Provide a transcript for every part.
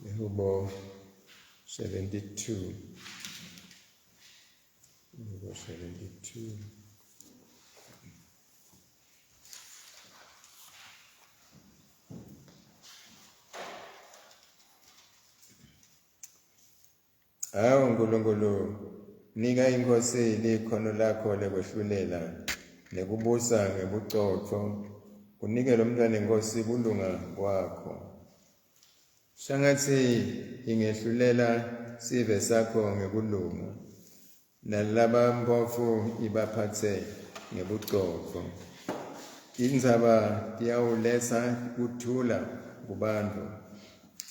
Lehubo 72. Lehubo 72. Hawu Nkulunkulu, nika inkosi likhono lakho lekwehlulela nekubusa ngebucotfo, unike lo mntwana inkosi kulunga kwakho. Shangatsi ingehlulela sive sakho ngekulunga, nalaba mpofu ibaphatse ngebucotfo. Indzaba tiyawuletsa kuthula kubantfu,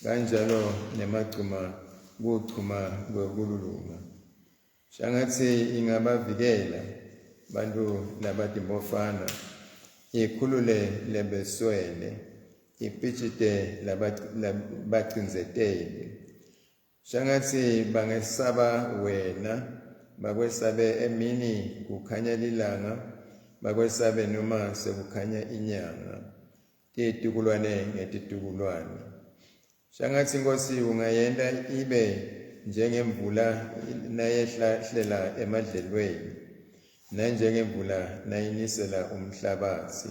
kanjalo nemagcuma kuchuma kwekulunga. Shangatsi ingabavikela bantfu labatimbofana, ikhulule lebeswele, ipicite labacindzeteli. Shangatsi bangesaba wena, bakwesabe emini kukhanya lilanga, bakwesabe noma sekukhanya inyanga, titukulwane ngetitukulwane. Shangatsi inkosi ungayenta ibe njengemvula nayehlahlela emadlelweni, nanjengemvula nayinisela umhlabatsi.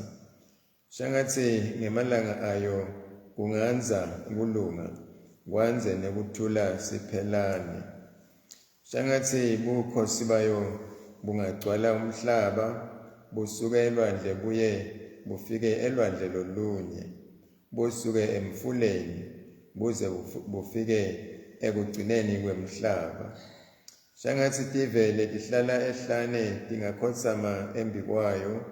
Shangatsi ngemalanga ayo kungandza kulunga, kwanze nekuthula siphelane. Shangatsi bukhosi bayo bungagcwala umhlaba, busuke elwandle buye bufike elwandle lolunye, busuke emfuleni buze bufike ekugcineni kwemhlaba. Shangatsi tive letihlala ehlane tingakhotsama embi kwayo,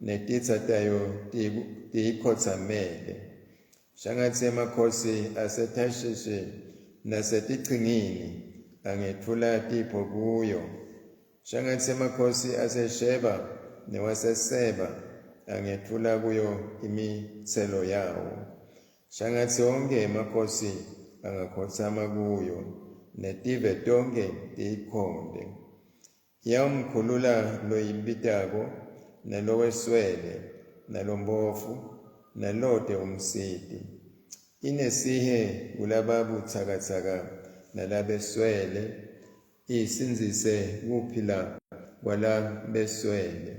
netitsa tayo tiyikhotsamele. Shangatsi emakhosi aseThashishi nasetichingini angetfula tipho kuyo. Shangatsi emakhosi aseSheba newaseseba angetfula kuyo imitselo yawo. Shangatsi onke emakhosi angakhotsama kuyo, netive tonke tiyikhonde. Iyawumkhulula loyimbitako, naloweswele, nalompofu, nalote umsiti. Inesihe kulababutsakatsaka nalabeswele, isinzise kuphila kwalabeswele.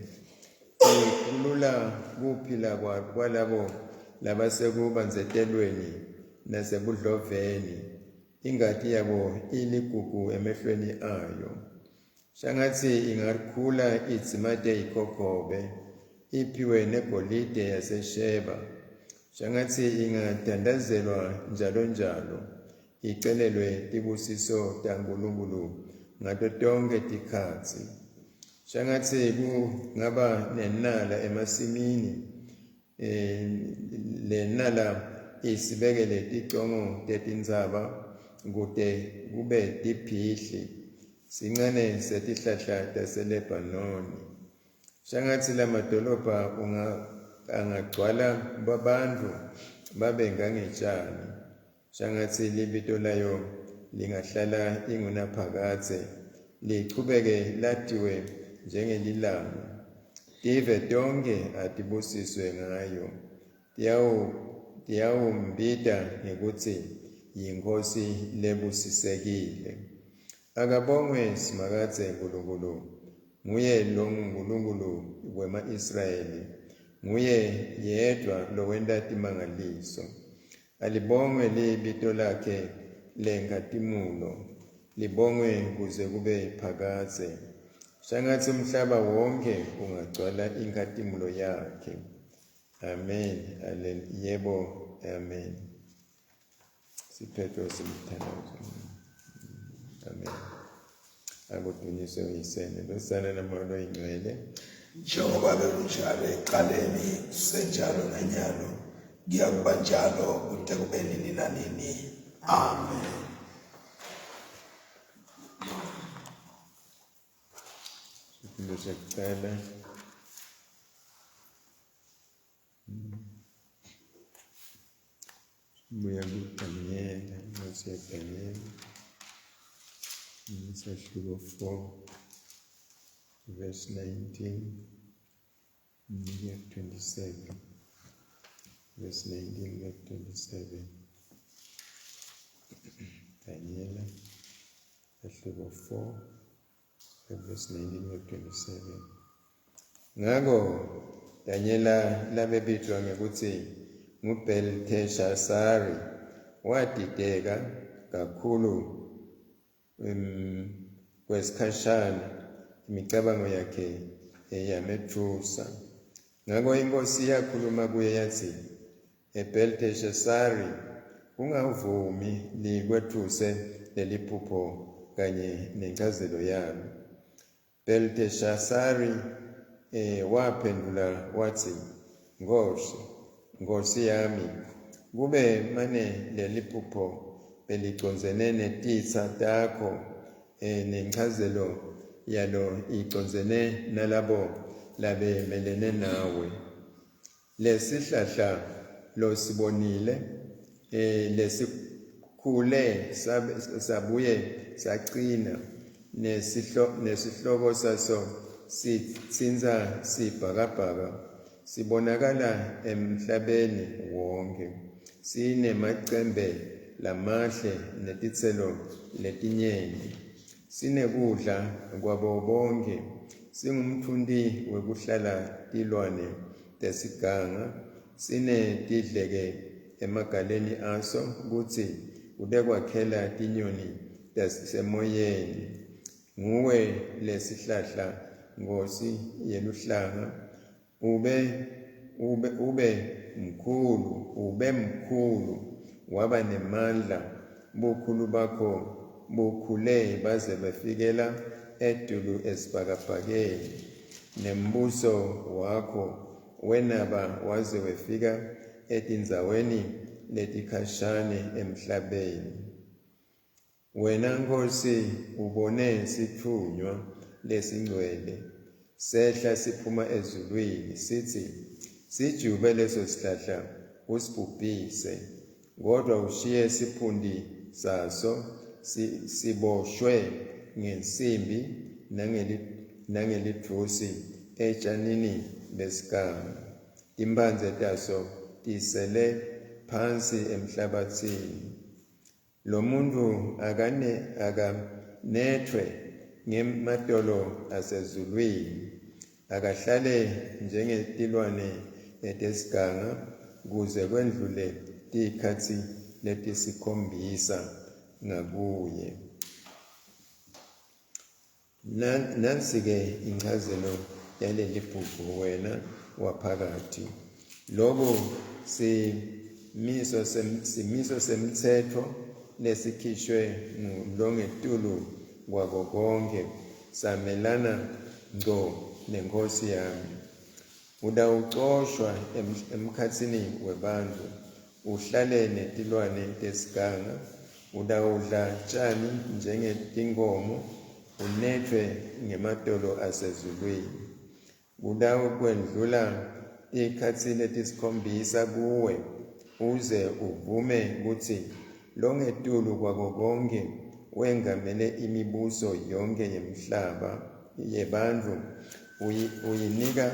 Ikhulula kuphila kwalabo labasekubandzetelweni nasebudloveni, ingati yabo iligugu emehlweni ayo. Shangatsi ingakhula idzimate ikokobe, iphiwe negolide yaseSheba. Shangatsi ingadandazelwa njalo njalo, icelelwe tibusiso taNkulunkulu ngato tonke tikhatsi. Shangatsi kungaba nenala emasimini, lenala isibekele ticongo tetindzaba kute kube tiphihli, sincane setihlahla taseLebanoni. Shangatsi lamadolobha angagcwala babantfu babe ngangetjani. Shangatsi libito layo lingahlala ingunaphakatse, lichubeke latiwe njengelilanga. Tive tonke atibusiswe ngayo, tiyawumbita ngekutsi yinkhosi lebusisekile. Akabongwe simakatse Nkulunkulu, nguye longuNkulunkulu wema-Israyeli, nguye yedwa lowenta timangaliso. Alibongwe libito lakhe lenkatimulo, libongwe kuze kube phakatse. Shangatsi umhlaba wonke ungagcwala inkatimulo yakhe. Amen. Yebo, amen. Siphetho simthandazo. Amen. Akudunyiswe uyisene losana namoya oyingcwele, njengoba bekunjalo ekuqaleni senjalo nanyalo kuyakuba njalo kude kube nini nanini. Amen. isifundo sakuqala. Sibuya kuDanyela, incwadi yaDanyela, isahluko 4, verse 19 kuya 27. Verse 19 kuya 27. Daniela ehluko 4 verse 19-27. Ngako Daniela labebitwa ngekuthi nguBelteshazari wadideka kakhulu kwesikhashana imicabango yakhe yamethusa. Ngako inkosi yakhuluma kuye yathi, eBelteshazari, ungavumi likwethuse leli phupho kanye nencazelo yalo. Belteshazari waphendula wathi, Nkosi yami, kube mane leli phupho beliconzene netitsa takho nencazelo yalo iconzene nalabo labemelene nawe. Lesihlahla losibonile lesikhule sabuye saqina nesihloko saso sitsinza sibhakabhaka sibonakala emhlabeni wonke, sinemacembe lamahle netitselo letinyenti, sinekudla kwabo bonke, singumthundi wekuhlala tilwane tesiganga, sinetidleke emagaleni aso kutsi utekwakhela tinyoni tasemoyeni. Nguwe lesihlahla, Nkosi yeluhlanga, ube mkhulu, waba nemandla, bukhulu bakho bukhule baze bafikela edulu esibhakabhakeni, nembuso wakho wenaba waze wefika etindzaweni letikhashane emhlabeni. Wena Nkosi ubone sithunywa lesingcwele sehla siphuma ezulwini sithi, sijube leso sihlahla usibhubhise, kodwa ushiye siphundi saso siboshwe ngensimbi nangelithusi etshanini besiganga, timphandze taso tisele phansi emhlabatsini. Lo muntu akanethwe ngematolo asezulwini, akahlale njengetilwane tesiganga kuze kwendlule tikhatsi letisikhombisa ngakuye. Nansi-ke incazelo yaleli phupho wena waphakathi. Lobo simiso semtsetfo lesikhishwe ngulongetulu kwako konke, samelana ngco neNkosi yami. Utawucoshwa emkhatsini webantfu, uhlale netilwane tesiganga, utawudla tjani njengetinkomo, unethwe ngematolo asezulwini. Utawukwendlula tikhatsi letisikhombisa kuwe, uze uvume kutsi longetulu kwako konke wengamele imibuso yonke yemhlaba yebantfu, uyinika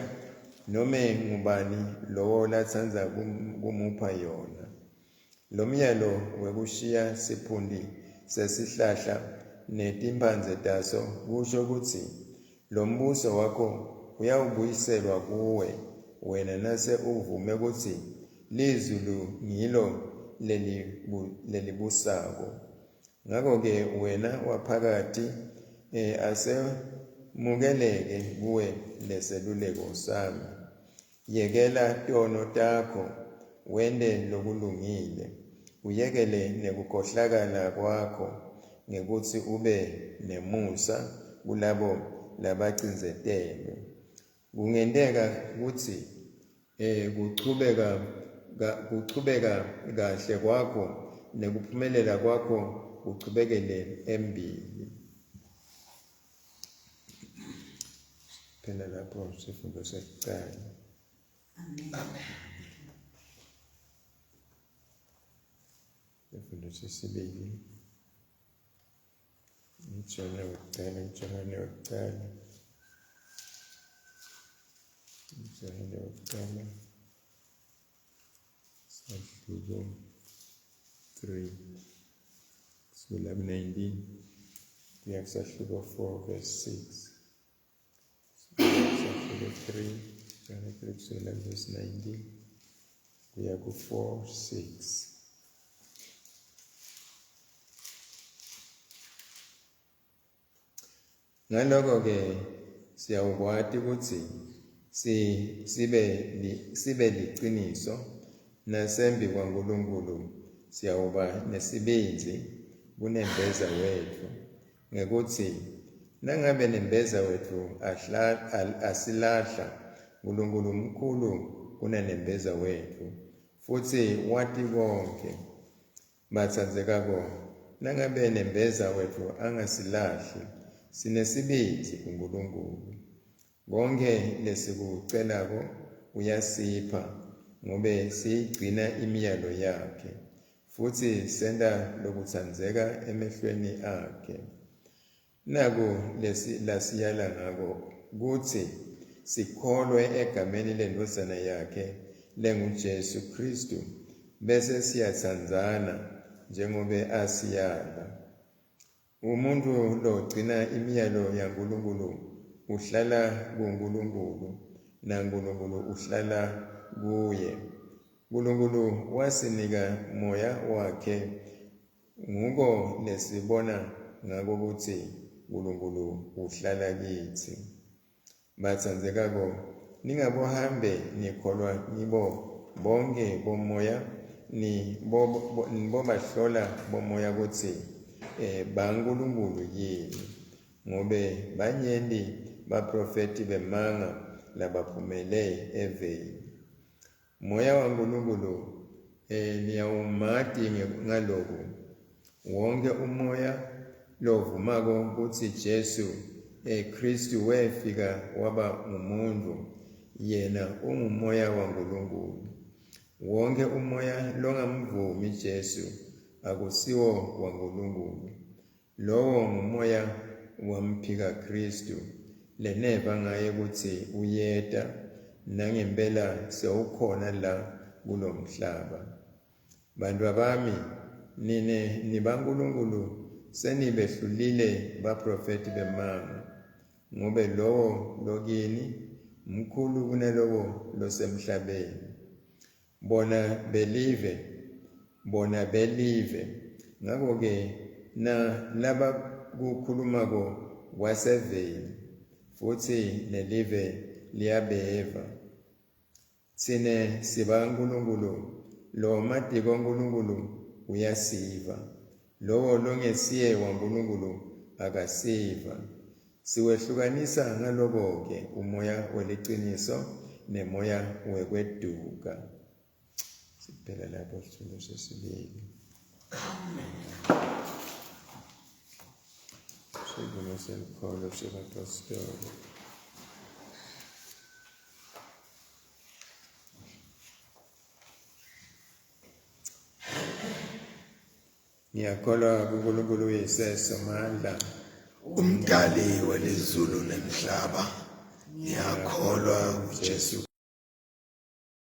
nome ngubani lowo latsandza kumupha yona. Lo myalo wekushiya siphundi sesihlahla netimphandze taso kusho kutsi lo mbuso wakho uyawubuyiselwa kuwe, wena nase uvume kutsi lizulu ngilo lelibusako. Ngako-ke wena waphakathi asemukeleke kuwe leseluleko sami. Yekela tono takho, wende lokulungile, uyekele nekukhohlakala kwakho ngekutsi ube nemusa kulabo labacindzetelwe. Kungenteka kutsi kuchubeka kahle kwakho nekuphumelela kwakho kuchubekele embili. Phela lapho sifundo sekucala. Amen. Sifundo sesibili. Johane wokuqala. Sahluko 3 kusukela ku-19 kuya kusahluko 4 verse 6, kusahluko 3 kusukela verse 19 kuya ku-4 6. Ngalokho-ke siyawukwati ukuthi sibe liqiniso nasembi kwaNkulunkulu siyawuba nesibinzi kunembeza wethu, ngekuthi nangabe nembeza wethu asilahla, uNkulunkulu mkhulu kunanembeza wethu, futhi wati konke. Bathandzekako, nangabe nembeza wethu angasilahli, sinesibinzi kuNkulunkulu. Konke lesikucelako uyasipha, ngobe siyigcina imiyalo yakhe, futhi senta lokuthandzeka emehlweni akhe. Naku lasiyala ngako, kuthi sikholwe egameni lendodana yakhe lenguJesu Kristu, bese siyatsandzana njengobe asiyala. Umuntu logcina imiyalo yaNkulunkulu uhlala kuNkulunkulu, naNkulunkulu uhlala kuye. uNkulunkulu wasinika moya wakhe, nguko lesibona ngako ukuthi uNkulunkulu uhlala kithi. Bathandzekako, ningabohambe nikholwa nibo bonke bomoya, nibobahlola bomoya ukuthi baNkulunkulu yini, ngobe banyenti baprofeti bemanga labaphumele eveni. Moya waNkulunkulu niyawumati ngaloku, wonke umoya lovumako ukuthi Jesu Kristu wefika waba ngumuntu, yena ungumoya waNkulunkulu. Wonke umoya longamvumi Jesu akusiwo waNkulunkulu. Lowo ngumoya wamphika Kristu, leneva ngaye ukuthi uyeta, nangempela sewukhona la kulo mhlaba. Bantu bami, nine nibaNkulunkulu senibehlulile baprofeti bemanga, ngobe lowo lokini mkhulu kunalowo losemhlabeni. Bona belive, ngako-ke na laba kukhulumako waseveni, futhi nelive liyabeva. Tsine sibaNkulunkulu, lo matiko Nkulunkulu uyasiva, lowo longesiye waNkulunkulu akasiva. Siwehlukanisa ngaloko-ke umoya weliciniso nemoya wekweduka. Siphela lapho sithulo sesibili. Segundo San Pablo Apostolo. Ngiyakholwa kuNkulunkulu uyiseso mandla, umdali welizulu nemhlaba. Ngiyakholwa kuJesu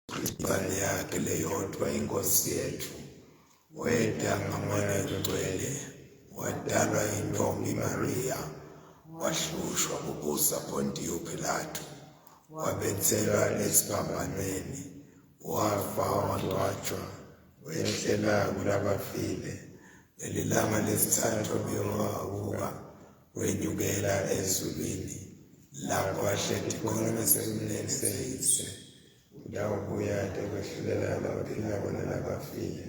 Kristu yakhe leyodwa inkosi yethu, weda ngamoya oyingcwele, wadalwa yintombi Maria, wahlushwa kubusa Pontiyo Pilato, wabethelwa esiphambanweni, wafa wangcwatshwa, wehlela kulabafile, ngelilanga lesithathu wavuka, wenyukela ezulwini, lapho ahlezi khona ngasekunene seyise. Udawubuya ekwehlulela labaphilako nalabafile.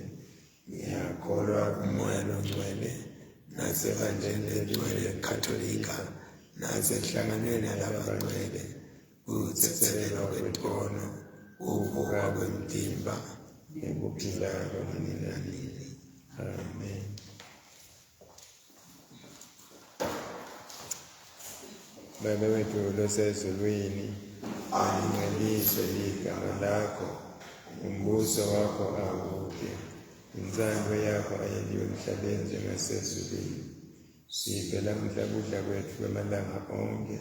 Ngiyakholwa kumoya longcwele, nasebandleni legcwele Katolika, nasenhlanganweni yalabangcwele, kuthethelelwa kwezono, ukuvuka kwemtimba, ukuphila kwanini nanini. Amen. Baba wethu losezulwini, lingcweliswe igama lakho, umbuso wakho awuke, inzalo yakho ayeliwe emhlabeni njengasezulwini. Siphe lamuhla ukudla kwethu kwamalanga onke,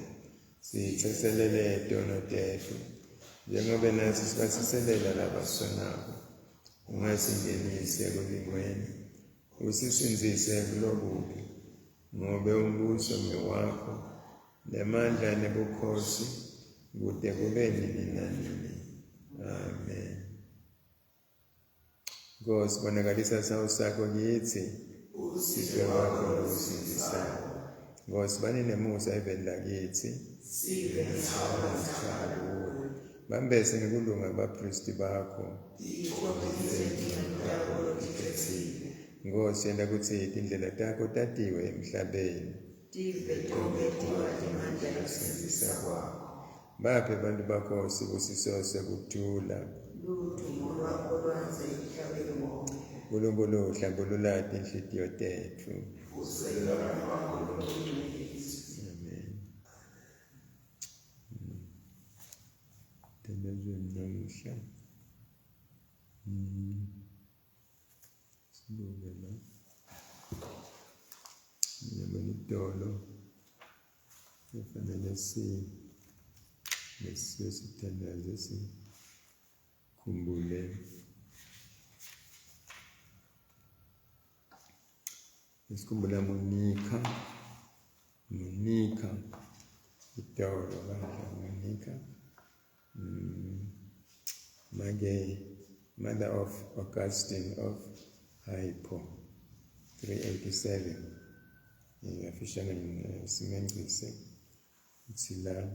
sitheselele izono zethu, njengoba nathi sibatheselela labasonako. Ungasingenisi ekulingweni, usisinzise kulokubi, ngobe umbuso ngewakho, nemandla nebukhosi, kude kube nini nanini. Amen. Nkosi, bonakalisa isawu sakho kithi, usize wakho nokusindisayo. Nkosi, bani nemusa eveni lakithi, sive ngishawo. Bambese ngekulunga abapristi bakho, Nkosi, yenda kuthi indlela takho tatiwe emhlabeni, baphe abantu bakho sibusiso sekuthula, Nkulunkulu hlambulula inhliziyo tethu. Amen. Tendezweni namuhla sibuke la ngiyabona idolo kufanele sithandaze sikhumbule esikhumbula Monica idolo bandla Monica mother of Augustine of Hippo 387 official simengise Sila.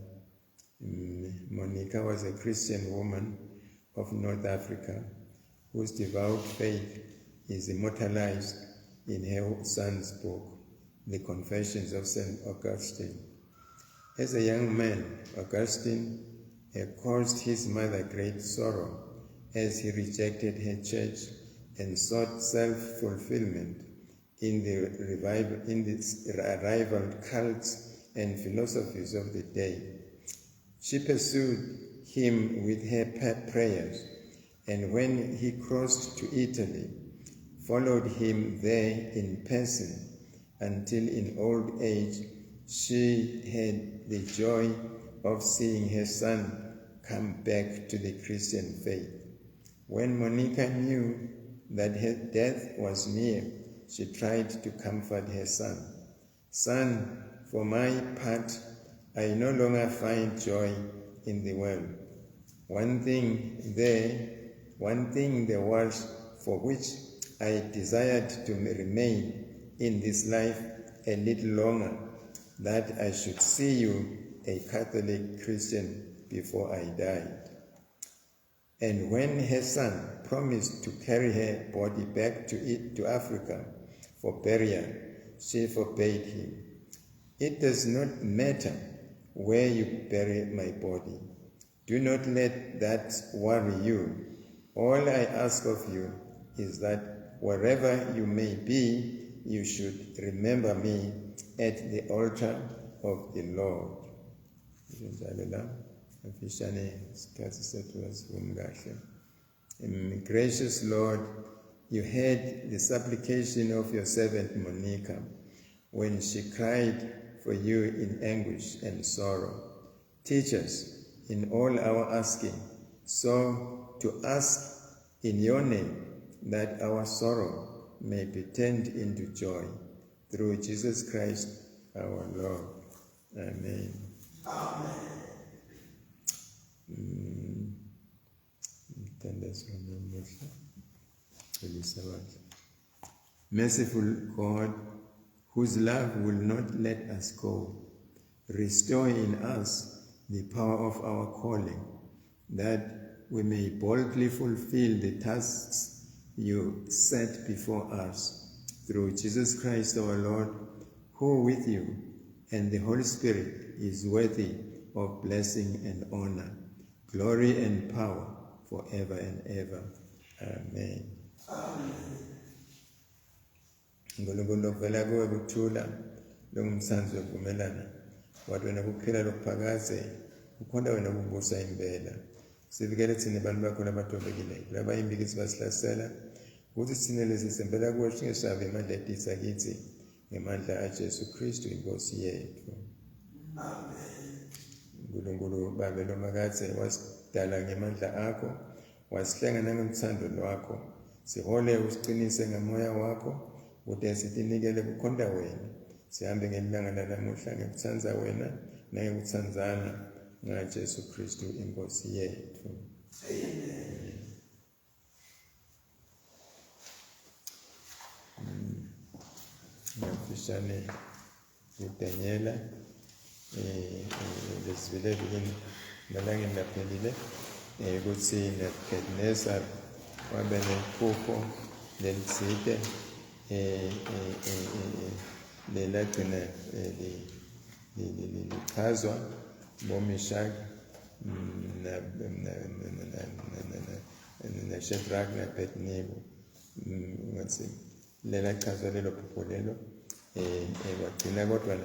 Monica was a Christian woman of North Africa whose devout faith is immortalized in her son's book, The Confessions of St. Augustine. As a young man, Augustine caused his mother great sorrow as he rejected her church and sought self-fulfillment in the rival cults and philosophies of the day. She pursued him with her prayers, and when he crossed to Italy, followed him there in person until in old age she had the joy of seeing her son come back to the Christian faith. When Monica knew that her death was near, she tried to comfort her son. Son, for my part, I no longer find joy in the world. One thing there was for which I desired to remain in this life a little longer, that I should see you a Catholic Christian before I died. And when her son promised to carry her body back to Africa for burial, she forbade him. It does not matter where you bury my body. Do not let that worry you. All I ask of you is that wherever you may be, you should remember me at the altar of the Lord. Gracious Lord, you heard the supplication of your servant Monica when she cried for you in anguish and sorrow. Teach us in all our asking, so to ask in your name that our sorrow may be turned into joy. Through Jesus Christ our Lord. Amen. Amen. Merciful God, whose love will not let us go, restore in us the power of our calling, that we may boldly fulfill the tasks you set before us. Through Jesus Christ our Lord, who with you and the Holy Spirit is worthy of blessing and honor, glory and power forever and ever. Amen. Amen. Nkulunkulu lokuvela kuwe kuthula longumsandzi wokuvumelana wathi wena kuphila lokuphakaze ukhonda wena kubusa impela sivikele thina abantu bakho labathobekileyo labayimbikisi basihlasela ukuthi thina lezi sempela kuwe singeshavi imandla etisa kithi ngemandla aJesu Kristu inkosi yethu. Amen. Nkulunkulu babe lomakathe wasidala ngemandla akho wasihlenga nangothando lwakho sihole usiqinise ngomoya wakho Kodwa sitinikele kukhonda wena. Sihambe ngelilanga lanamuhla ngekuthanza wena nangekuthanzana ngaJesu Kristu inkosi yethu. Amen. Ngafishane uDaniela lesivile evikini malangeni laphelile ukuthi Nebukadnezar wabe nephupho lelitsite lelagcina lichazwa boMeshach naShadrach naAbednego ngathi lelachazwa lelo phupho lelo wagcina kodwa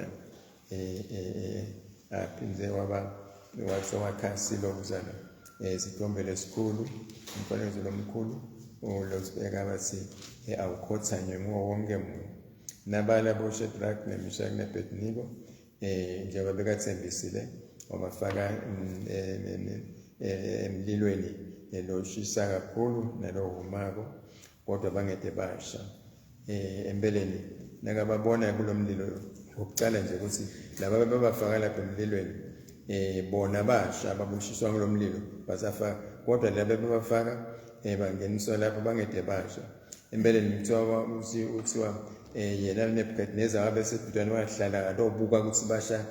aphindze wasewakhasilo ukuzana isithombe lesikhulu umfanekiso lomkhulu olosibeka bathi awukhothanywe nguwo wonke muntu nabala boShadrach naMeshach naAbednego njengoba bekathembisile wabafaka emlilweni loshisa kakhulu nalohumako kodwa bangede basha empeleni nakababona kulomlilo ukucala nje ukuthi laba babafaka lapha emlilweni bona basha babushiswa kulomlilo basafaka kodwa laba babafaka bangeniswa lapha bangede basha empeleni uthiwa yena Nebukadnezar wabe sedudane wahlala lobuka ukuthi basha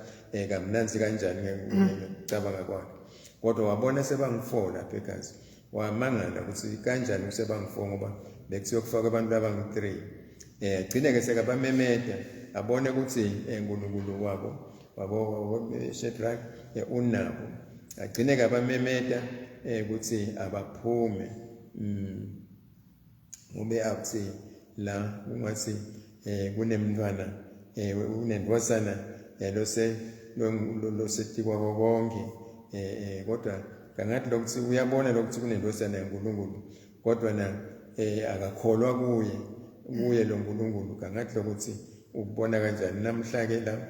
kamnanzi kanjani ngicabanga kwakhe kodwa wabona sebangifola lapha ekhaya wamangala ukuthi kanjani usebangifola ngoba bekuthiwa kufaka abantu abangu-3 agcine ke sekabamemeda abone ukuthi uNkulunkulu wabo Shadrach unabo agcine ke abamemeda ukuthi abaphume ube athi la ungathi kunemntwana unendwazana losetikwa konke kodwa kangathi lokuthi uyabona lokuthi kunendwazana yaNkulunkulu kodwa na akakholwa kuye lo Nkulunkulu kangathi lokuthi ukubona kanjani namhla ke la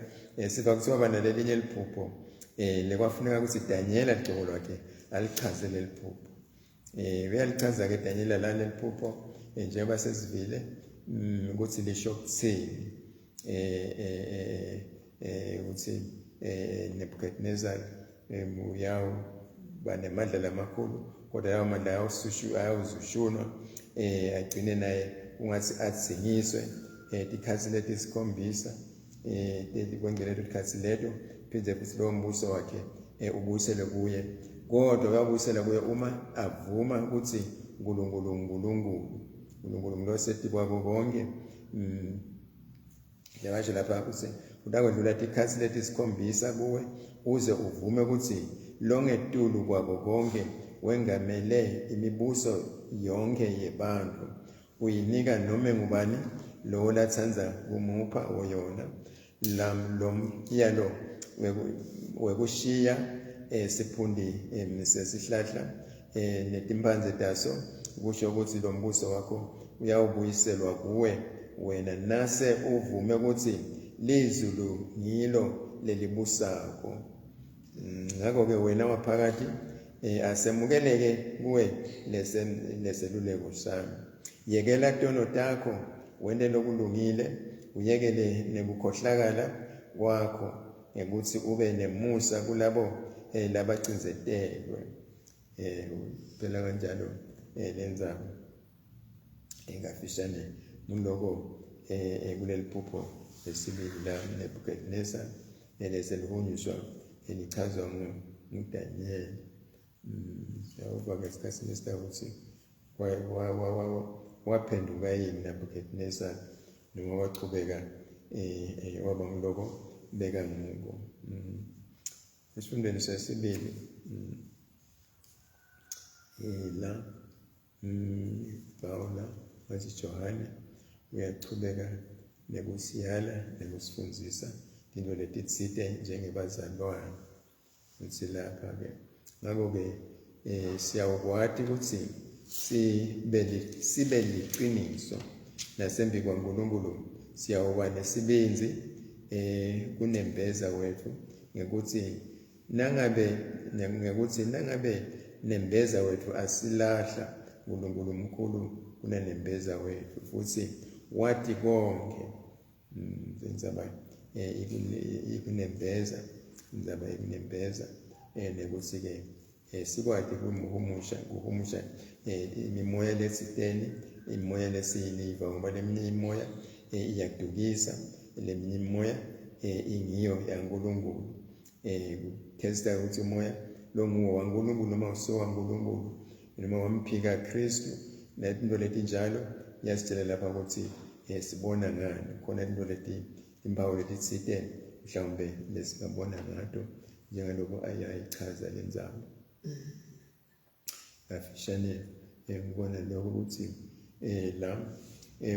sifa kuthiwa bana lelinye liphupho lekwafuneka ukuthi Daniela ligcoko lwakhe alichaze leliphupho uyalichaza ke Daniela la leliphupho njengoba sesivile ukuthi lisho ukuthini ukuthi Nebukadnezar uyawu banemadla amakhulu kodwa lawo mandla ayawuzushunwa agcine naye ungathi atsingiswe tikhathi leti isikhombisa kwengele tikhathi leto phindze futhi lowo mbuso wakhe ubuyisele kuye kodwa uyabuyisela kuye uma avuma ukuthi uNkulunkulu lo setikwa konke njengasho lapha ukuthi udakwedlula tikhathi leti isikhombisa kuwe uze uvume ukuthi longetulu kwabo konke wengamele imibuso yonke yebantu uyinika noma ngubani lo lathanza kumupha oyona lomyalo wekushiya siphundi sesihlahla netimpanze taso kusho ukuthi lo mbuso wakho uyawubuyiselwa kuwe wena nase uvume ukuthi lizulu ngilo lelibusako ngakho ke wena waphakathi asemukeleke kuwe leseluleko sami yekela tono takho wende lokulungile uyekele nebukhohlakala kwakho ukuthi ube nemusa kulabo labacinzetelwe phela kanjalo lenza engafishane muloko kuleli phupho lesibili la Nebukadnezar leselihunyuswa elichazwa nguDaniel yawuba ngesikhathi nesitawuthi waphenduka yini Nebukadnezar noma waqhubeka waba ngiloko beka nguko esifundweni sesibili la Paula wathi Johane uyaqhubeka nekusiyala nekusifundisa into letitsite njengebazalwane uthi lapha ke ngakho ke siyawukwati ukuthi sibe liqiniso nasembi kwaNkulunkulu siyawuba nesibinzi kunembeza wethu ngekuthi nangabe nembeza wethu asilahla uNkulunkulu mkhulu kunenembeza wethu futhi wathi konke ngizaba ikunembeza ngizaba ikunembeza nekuthi-ke sikwazi ukuhumusha imimoya lesiteni, imimoya lesiyiliva, ngoba leminye imoya iyadukisa, leminye imimoya ingiyo yaNkulunkulu. Kuthesta ukuthi umoya lo nguwo waNkulunkulu noma uso waNkulunkulu noma wamphika Kristu. Into leti njalo iyasitshela lapha ukuthi sibona ngani, khona into leti impawu letitsite mhlawumbe lesingabona ngato njengaloko ayayichaza lenzalo. Afishane ngibona lokho ukuthi la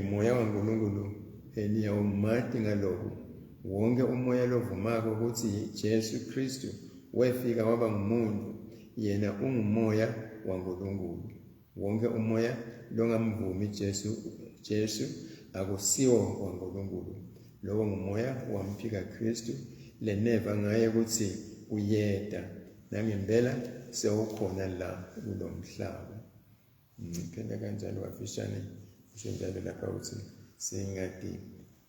moya waNkulunkulu niyawumati ngalokho. Wonke umoya lovumako ukuthi Jesu Kristu wefika waba ngumuntu, yena ungumoya waNkulunkulu. Wonke umoya longamvumi Jesu akusiwo waNkulunkulu. Lowo ngumoya wamphika Kristu, leneva ngaye ukuthi uyeda nangempela sewukhona la kulo mhlaba. Phela kanjalo wafishane njalo lapha ukuthi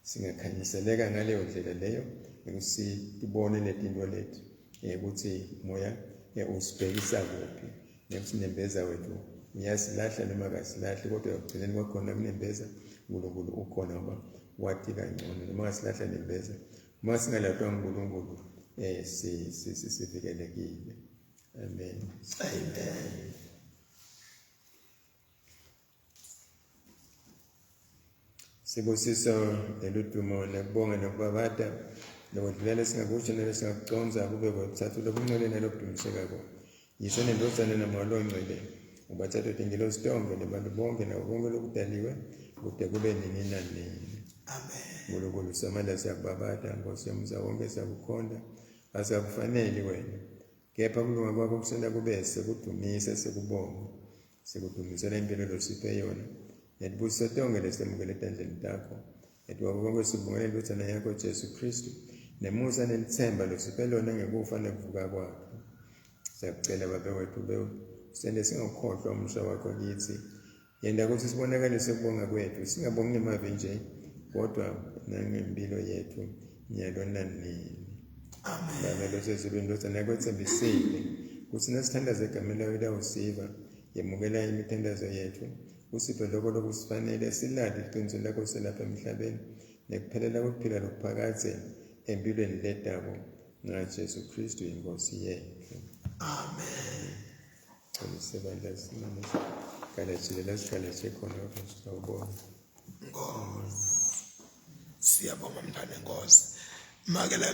singakhanyiseleka ngaleyo ndlela leyo, sibone letinto leti ukuthi moya usibhekisa kuphi, nekunembeza wethu uyasilahla noma akasilahli, kodwa ekugcineni kwakhona kunembeza uNkulunkulu ukhona ngoba wathi kangcono. Noma ngasilahla nembeza, uma singalahlwa uNkulunkulu sivikelekile. Amen. Amen. Sibusiso neludumo nekubonga nokubabada lokudlulela singakusho nalesingakuconza kube kwethathu lobungcwele nalokudumiseka kwakho. Yise nendozana namalo ongcwele ubathathu tingilo sitongo nebantu bonke nabo bonke lokudaliwe kude kube nini nanini. Amen. Nkulunkulu samandla siyakubabada, Nkosi yomza wonke siyakukhonda, asikufanele wena. Kepha kulunga kwakho kusenda kube sekudumise sekubonga. Sekudumisela impilo losiphe yona. Netibusisa tonke lesemukele etandleni takho. Etwako konke sibongela indodana yakho Jesu Kristu. Nemusa nelithemba losiphe lona ngekufa nekuvuka kwakhe. Siyakucela Baba wethu usende singakhohlwa umsha wakho kithi. Yenda ukuthi sibonakalise ukubonga kwethu, singabongi ngemavi nje kodwa nangempilo yethu nyalo nanini. Amen. Baba losesibe indodana yakho ethembisile ukuthi nasithandaza igama layo lawusiva, yemukela imithandazo yethu. Usiphe lokho lokusifanele, silale iqiniso lakho selapha emhlabeni nekuphelela kokuphila lokuphakade empilweni letabo ngaJesu Kristu inkosi yethu. Amen. Sebandla simane kalachilela sikalache khona sawubona. Nkosi. Siyabonga mntana Nkosi. Makela